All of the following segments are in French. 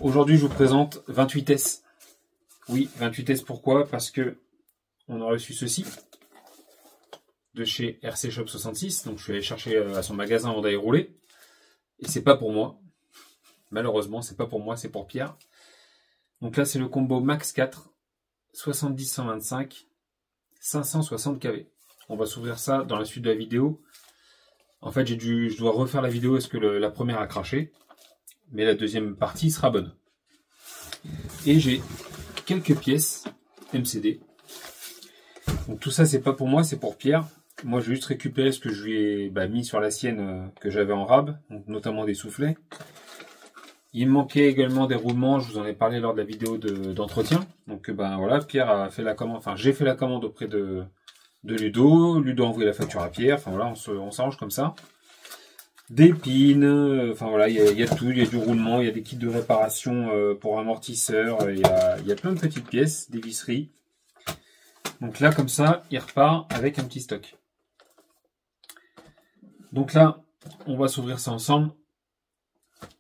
Aujourd'hui, je vous présente 28S. Oui, 28S, pourquoi? Parce que on a reçu ceci de chez RC Shop 66. Donc, je suis allé chercher à son magasin avant d'aller rouler. Et c'est pas pour moi. Malheureusement, c'est pas pour moi, c'est pour Pierre. Donc là, c'est le combo Max 4, 70-125, 560 kV. On va s'ouvrir ça dans la suite de la vidéo. En fait, je dois refaire la vidéo parce que la première a craché. Mais la deuxième partie sera bonne. Et j'ai quelques pièces MCD. Donc tout ça, c'est pas pour moi, c'est pour Pierre. Moi, je vais juste récupérer ce que je lui ai mis sur la sienne que j'avais en rab, donc notamment des soufflets. Il me manquait également des roulements, je vous en ai parlé lors de la vidéo d'entretien. Donc voilà, Pierre a fait la commande, enfin j'ai fait la commande auprès de Ludo. Ludo a envoyé la facture à Pierre, enfin voilà, on s'arrange comme ça. Des pins, enfin voilà, il y a tout, il y a du roulement, il y a des kits de réparation pour amortisseurs, il y a plein de petites pièces, des visseries. Donc là, comme ça, il repart avec un petit stock. Donc là, on va s'ouvrir ça ensemble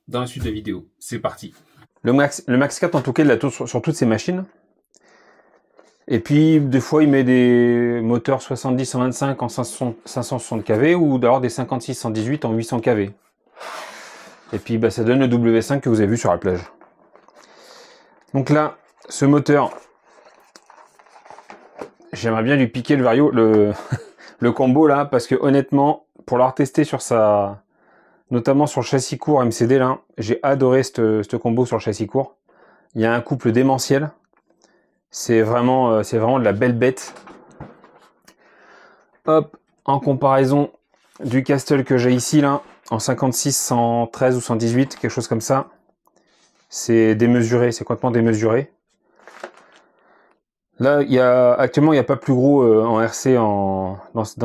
dans la suite de la vidéo. C'est parti. Le Max 4, en tout cas, il a tout sur toutes ses machines. Et puis, des fois, il met des moteurs 70-125 en 560 kV ou d'ailleurs des 56-118 en 800 kV. Et puis, ça donne le W5 que vous avez vu sur la plage. Donc là, ce moteur, j'aimerais bien lui piquer le Vario, le combo là, parce que honnêtement, pour l'avoir testé sur notamment sur le châssis court MCD là, j'ai adoré ce combo sur le châssis court. Il y a un couple démentiel. C'est vraiment de la belle bête. Hop, en comparaison du Castle que j'ai ici là, en 56, 113 ou 118, quelque chose comme ça, c'est démesuré, c'est complètement démesuré. Là, actuellement, il n'y a pas plus gros en RC dans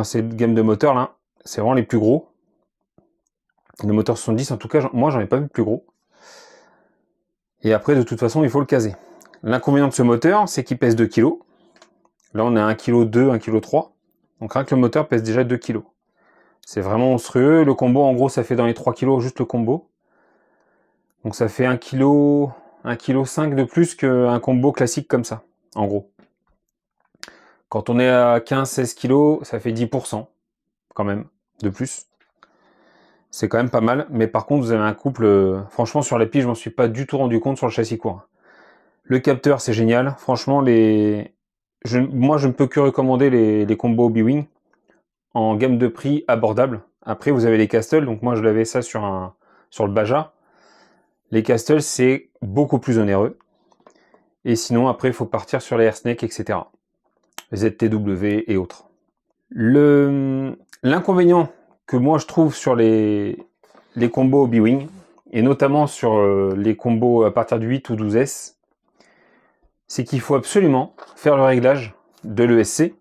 cette gamme de moteurs là. C'est vraiment les plus gros. Le moteur 70, en tout cas, moi, j'en ai pas vu plus gros. Et après, de toute façon, il faut le caser. L'inconvénient de ce moteur, c'est qu'il pèse 2 kg. Là, on est à 1,2 kg, 1,3 kg. Donc, rien que le moteur pèse déjà 2 kg. C'est vraiment monstrueux. Le combo, en gros, ça fait dans les 3 kg, juste le combo. Donc, ça fait 1,5 kg de plus qu'un combo classique comme ça, en gros. Quand on est à 15-16 kg, ça fait 10% quand même, de plus. C'est quand même pas mal. Mais par contre, vous avez un couple... franchement, sur la piste, je m'en suis pas du tout rendu compte sur le châssis court. Le capteur, c'est génial. Franchement, moi, je ne peux que recommander les combos B-Wing en gamme de prix abordable. Après, vous avez les Castle. Donc, moi, je l'avais ça sur le Baja. Les Castle, c'est beaucoup plus onéreux. Et sinon, après, il faut partir sur les Airsnake, etc. ZTW et autres. L'inconvénient que moi, je trouve sur les combos B-Wing, et notamment sur les combos à partir du 8 ou 12S, c'est qu'il faut absolument faire le réglage de l'ESC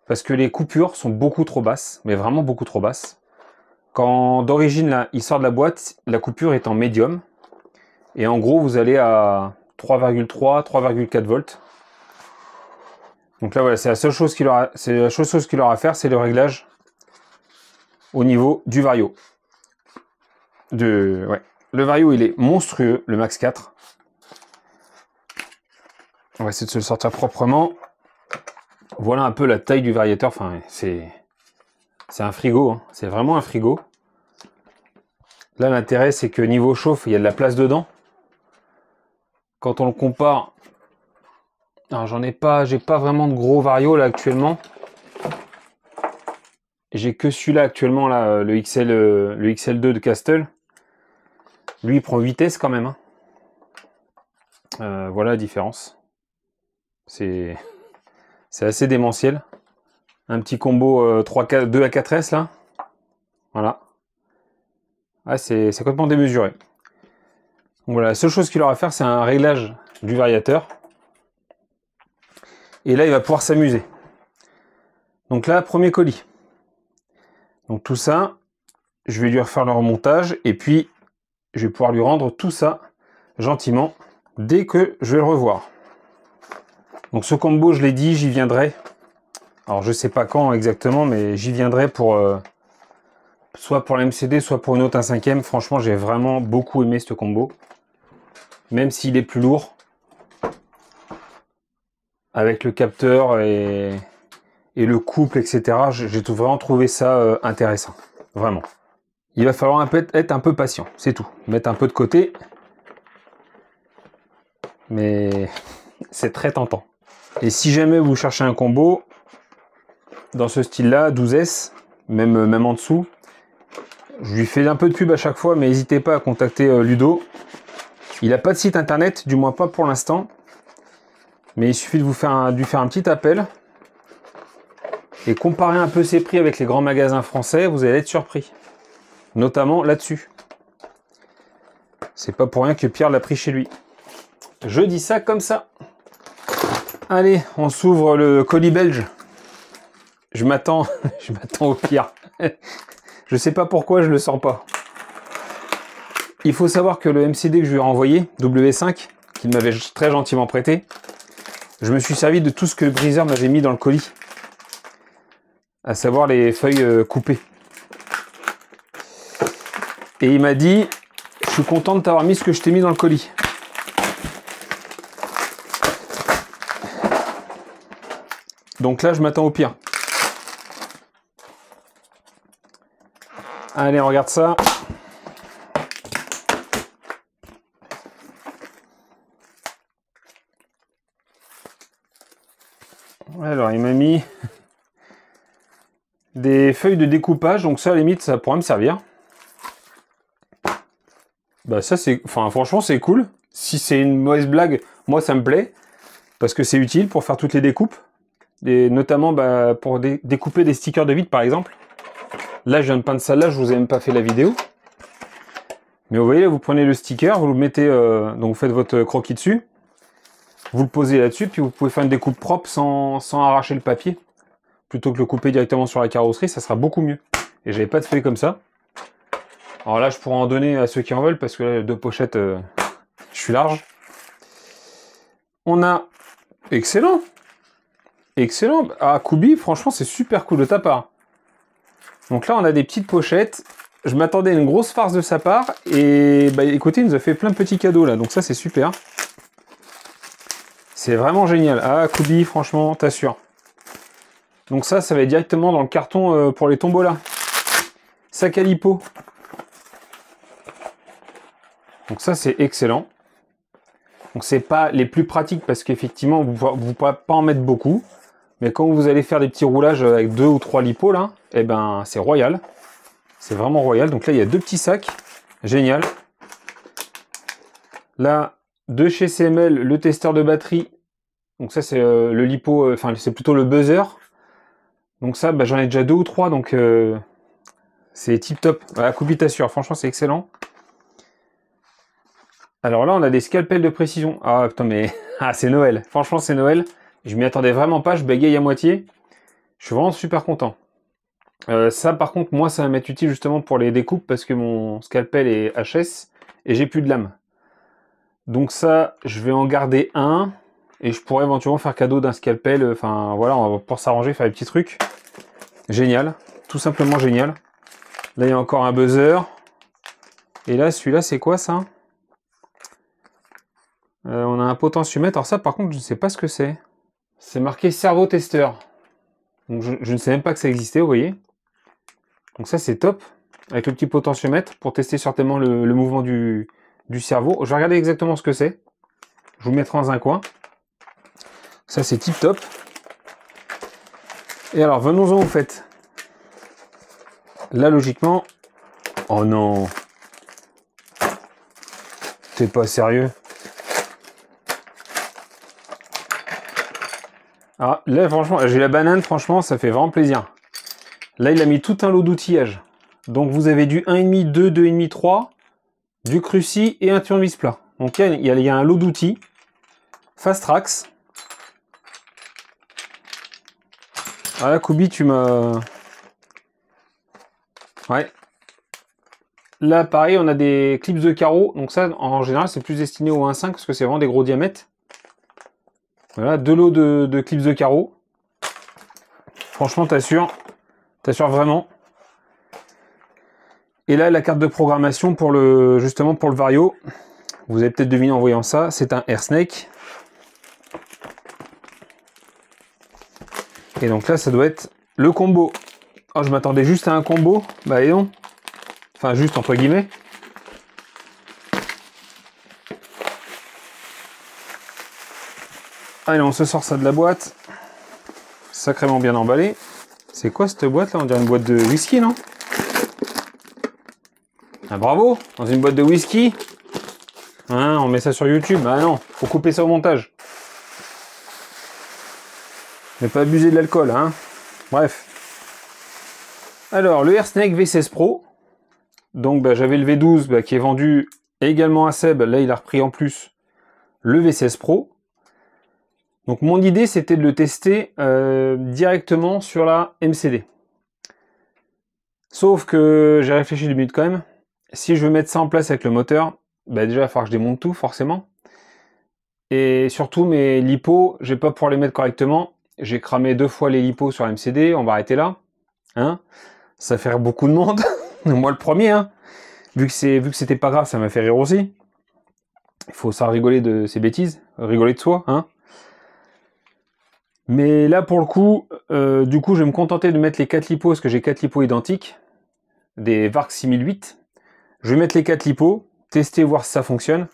parce que les coupures sont beaucoup trop basses, mais vraiment beaucoup trop basses. Quand d'origine là, il sort de la boîte, la coupure est en médium et en gros vous allez à 3,3, 3,4 volts. Donc là voilà, c'est la seule chose qu'il aura à faire, c'est le réglage au niveau du Vario. Le Vario, il est monstrueux, le Max 4. On va essayer de se le sortir proprement. Voilà un peu la taille du variateur. Enfin, c'est un frigo. Hein. C'est vraiment un frigo. Là, l'intérêt, c'est que niveau chauffe, il y a de la place dedans. Quand on le compare... Alors, j'ai pas vraiment de gros vario là actuellement. J'ai que celui-là actuellement, là, le XL2 de Castle. Lui, il prend 8S quand même. Hein. Voilà la différence. C'est assez démentiel. Un petit combo 2 à 4S là. Voilà. Ah, c'est complètement démesuré. Donc voilà, la seule chose qu'il aura à faire, c'est un réglage du variateur. Et là, il va pouvoir s'amuser. Donc là, premier colis. Donc tout ça, je vais lui refaire le remontage. Et puis, je vais pouvoir lui rendre tout ça gentiment dès que je vais le revoir. Donc ce combo, je l'ai dit, j'y viendrai. Alors je sais pas quand exactement, mais j'y viendrai pour soit pour la MCD, soit pour une autre 1/5e. Franchement, j'ai vraiment beaucoup aimé ce combo. même s'il est plus lourd, avec le capteur et le couple, etc. J'ai vraiment trouvé ça intéressant, vraiment. Il va falloir être un peu patient, c'est tout. Mettre un peu de côté, mais c'est très tentant. Et si jamais vous cherchez un combo dans ce style-là, 12S, même en dessous, je lui fais un peu de pub à chaque fois, mais n'hésitez pas à contacter Ludo. Il n'a pas de site internet, du moins pas pour l'instant. Mais il suffit de lui faire un petit appel et comparer un peu ses prix avec les grands magasins français, vous allez être surpris. Notamment là-dessus. C'est pas pour rien que Pierre l'a pris chez lui. Je dis ça comme ça. Allez, on s'ouvre le colis belge. Je m'attends au pire. Je sais pas pourquoi je le sens pas. Il faut savoir que le MCD que je lui ai renvoyé, W5, qu'il m'avait très gentiment prêté, je me suis servi de tout ce que le briseur m'avait mis dans le colis. À savoir les feuilles coupées. Et il m'a dit, je suis content de t'avoir mis ce que je t'ai mis dans le colis. Donc là, je m'attends au pire. Allez, on regarde ça. Alors, il m'a mis des feuilles de découpage, donc ça, à la limite, ça pourrait me servir. Bah ça, franchement, c'est cool. Si c'est une mauvaise blague, moi, ça me plaît, parce que c'est utile pour faire toutes les découpes, et notamment pour découper des stickers de vide, par exemple. Là, je viens de peindre ça, là, je vous ai même pas fait la vidéo. Mais vous voyez, là, vous prenez le sticker, vous le mettez, donc vous faites votre croquis dessus, vous le posez là-dessus, puis vous pouvez faire une découpe propre sans arracher le papier. Plutôt que le couper directement sur la carrosserie, ça sera beaucoup mieux. Et j'avais pas de feuilles comme ça. Alors là, je pourrais en donner à ceux qui en veulent, parce que là, deux pochettes, je suis large. On a... Excellent. Excellent. Ah, Kubi, franchement, c'est super cool de ta part. Donc là, on a des petites pochettes. Je m'attendais à une grosse farce de sa part. Et bah écoutez, il nous a fait plein de petits cadeaux là. Donc ça, c'est super. C'est vraiment génial. Ah, Kubi, franchement, t'assures. Donc ça va être directement dans le carton pour les tombolas. Sac à lipo. Donc ça, c'est excellent. Donc c'est pas les plus pratiques parce qu'effectivement, vous ne pourrez pas en mettre beaucoup. Mais quand vous allez faire des petits roulages avec 2 ou 3 lipos là, eh ben c'est royal. C'est vraiment royal. Donc là, il y a 2 petits sacs. Génial. Là, de chez CML, le testeur de batterie. Donc ça, c'est le lipo, enfin c'est plutôt le buzzer. Donc ça, j'en ai déjà 2 ou 3, donc c'est tip top. Voilà, Kubi t'assure, franchement c'est excellent. Alors là, on a des scalpels de précision. Ah putain, mais ah, c'est Noël. Franchement, c'est Noël. Je m'y attendais vraiment pas, je bégaye à moitié. Je suis vraiment super content. Ça, par contre, moi, ça va m'être utile justement pour les découpes parce que mon scalpel est HS et j'ai plus de lame. Donc ça, je vais en garder un et je pourrais éventuellement faire cadeau d'un scalpel. Enfin, voilà, on va pour s'arranger, faire des petits trucs. Génial, tout simplement génial. Là, il y a encore un buzzer. Et là, celui-là, c'est quoi ça? On a un potentiomètre. Alors ça, par contre, je ne sais pas ce que c'est. C'est marqué cerveau testeur. Donc je ne sais même pas que ça existait, vous voyez. Donc ça, c'est top. Avec le petit potentiomètre pour tester certainement le mouvement du cerveau. Je vais regarder exactement ce que c'est. Je vous le mettrai dans un coin. Ça, c'est tip top. Et alors, venons-en au fait. Là, logiquement... Oh non. T'es pas sérieux. Alors là, franchement, j'ai la banane, franchement, ça fait vraiment plaisir. Là, il a mis tout un lot d'outillage. Donc, vous avez du 1,5, 2, 2,5, 3, du cruci et un tournevis plat. Donc, il y a un lot d'outils. Fast Trax. Ah là, Kubi, tu m'as... Ouais. Là, pareil, on a des clips de carreaux. Donc ça, en général, c'est plus destiné au 1,5 parce que c'est vraiment des gros diamètres. Voilà, 2 lots de clips de carreaux. Franchement, t'assures vraiment. Et là, la carte de programmation pour justement pour le Vario. Vous avez peut-être deviné en voyant ça, c'est un Air Snake. Et donc là, ça doit être le combo. Oh, je m'attendais juste à un combo. Bah et non. Enfin, juste entre guillemets. Allez, on se sort ça de la boîte. Sacrément bien emballé. C'est quoi cette boîte là? On dirait une boîte de whisky, non? Ah bravo! Dans une boîte de whisky. Hein, on met ça sur YouTube. Ah non, faut couper ça au montage. Ne pas abuser de l'alcool, hein. Bref. Alors, le Air Snake V16 Pro. Donc, bah, j'avais le V12 bah, qui est vendu également à Seb. Là, il a repris en plus le V16 Pro. Donc, mon idée, c'était de le tester directement sur la MCD. Sauf que j'ai réfléchi 2 minutes quand même. Si je veux mettre ça en place avec le moteur, bah, déjà, il va falloir que je démonte tout, forcément. Et surtout, mes lipos, je vais pas pouvoir les mettre correctement. J'ai cramé 2 fois les lipos sur la MCD. On va arrêter là. Hein, ça fait rire beaucoup de monde. Moi, le premier, hein. Vu que c'était pas grave, ça m'a fait rire aussi. Il faut ça rigoler de ces bêtises, rigoler de soi, hein. Mais là, pour le coup, du coup, je vais me contenter de mettre les 4 lipos, parce que j'ai 4 lipos identiques, des VARC 6008. Je vais mettre les 4 lipos, tester, voir si ça fonctionne.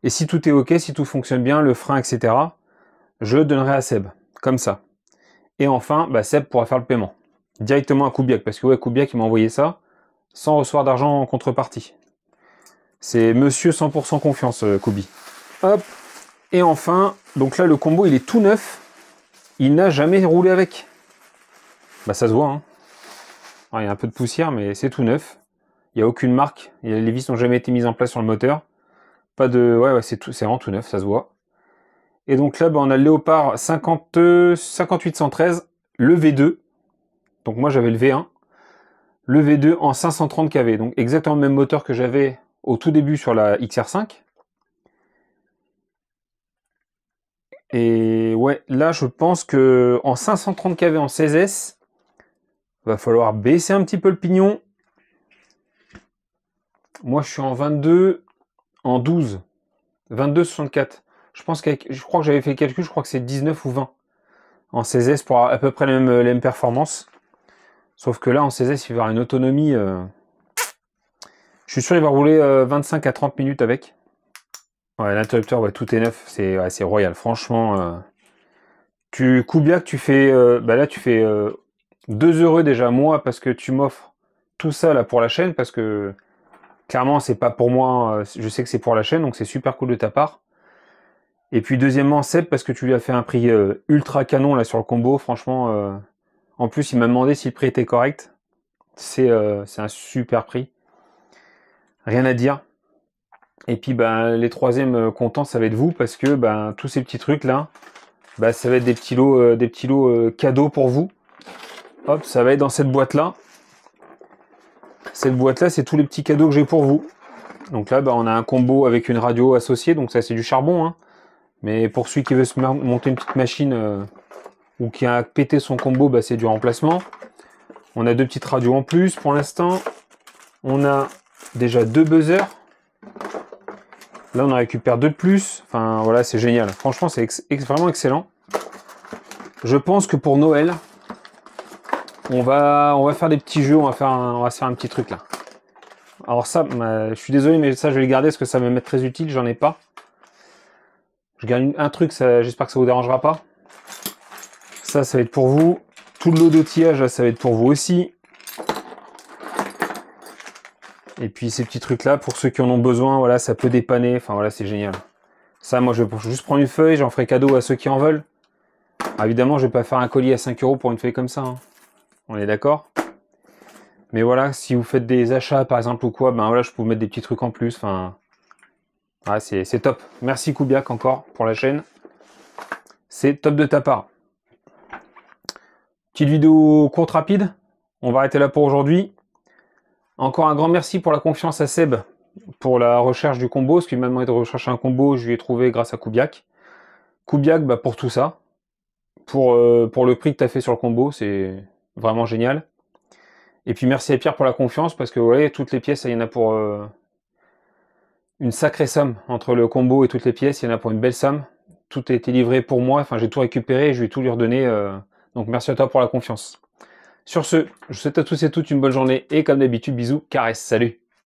Et si tout est OK, si tout fonctionne bien, le frein, etc., je donnerai à Seb, comme ça. Et enfin, bah, Seb pourra faire le paiement. Directement à Kubiak, parce que ouais, Kubiak, il m'a envoyé ça, sans recevoir d'argent en contrepartie. C'est monsieur 100% confiance, Kubi. Hop. Et enfin, donc là, le combo, il est tout neuf. Il n'a jamais roulé avec. Bah, ça se voit, hein. Alors, il y a un peu de poussière, mais c'est tout neuf. Il n'y a aucune marque. Les vis n'ont jamais été mises en place sur le moteur. Pas de... Ouais, c'est vraiment tout neuf, ça se voit. Et donc là, bah, on a le Léopard 5813, le V2. Donc moi, j'avais le V1. Le V2 en 530 kV. Donc exactement le même moteur que j'avais au tout début sur la XR5. Et ouais, là, je pense que en 530 kV en 16S, va falloir baisser un petit peu le pignon. Moi, je suis en 22, en 12, 22,64. Je crois que j'avais fait le calcul, je crois que c'est 19 ou 20 en 16S pour à peu près les mêmes performances. Sauf que là, en 16S, il va y avoir une autonomie. Je suis sûr qu'il va rouler 25 à 30 minutes avec. Ouais, l'interrupteur, ouais, tout est neuf, c'est royal. Franchement, Kubiak, tu fais, bah là, tu fais 2 heureux déjà moi parce que tu m'offres tout ça là pour la chaîne, parce que clairement, c'est pas pour moi. Je sais que c'est pour la chaîne, donc c'est super cool de ta part. Et puis deuxièmement, Seb, parce que tu lui as fait un prix ultra canon là sur le combo. Franchement, en plus, il m'a demandé si le prix était correct. C'est un super prix. Rien à dire. Et puis ben, les troisièmes contents, ça va être vous, parce que ben, tous ces petits trucs là, ben, ça va être des petits lots cadeaux pour vous. Hop, ça va être dans cette boîte là. Cette boîte là, c'est tous les petits cadeaux que j'ai pour vous. Donc là, ben, on a un combo avec une radio associée, donc ça c'est du charbon, hein. Mais pour celui qui veut se monter une petite machine ou qui a pété son combo, ben, c'est du remplacement. On a 2 petites radios en plus pour l'instant. On a déjà 2 buzzers. Là, on en récupère 2 de plus. Enfin, voilà, c'est génial. Franchement, c'est vraiment excellent. Je pense que pour Noël, on va faire des petits jeux. On va se faire un petit truc là. Alors ça, je suis désolé, mais ça, je vais le garder parce que ça va m'être très utile. J'en ai pas. Je garde un truc. J'espère que ça vous dérangera pas. Ça va être pour vous. Tout le lot d'outillage, ça va être pour vous aussi. Et puis ces petits trucs là, pour ceux qui en ont besoin, voilà, ça peut dépanner. Enfin voilà, c'est génial. Ça, moi, je vais juste prendre une feuille, j'en ferai cadeau à ceux qui en veulent. Alors, évidemment, je vais pas faire un colis à 5 € pour une feuille comme ça, hein. On est d'accord? Mais voilà, si vous faites des achats, par exemple, ou quoi, ben voilà, je peux vous mettre des petits trucs en plus. Enfin, ouais, c'est top. Merci Kubiak encore pour la chaîne. C'est top de ta part. Petite vidéo courte, rapide. On va arrêter là pour aujourd'hui. Encore un grand merci pour la confiance à Seb pour la recherche du combo, parce qu'il m'a demandé de rechercher un combo, je lui ai trouvé grâce à Kubiak. Kubiak, bah, pour tout ça, pour le prix que tu as fait sur le combo, c'est vraiment génial. Et puis merci à Pierre pour la confiance, parce que ouais, toutes les pièces, il y en a pour une sacrée somme entre le combo et toutes les pièces. Il y en a pour une belle somme. Tout a été livré pour moi. Enfin, j'ai tout récupéré et je vais tout lui redonner. Donc, merci à toi pour la confiance. Sur ce, je vous souhaite à tous et toutes une bonne journée. Et comme d'habitude, bisous, caresses, salut!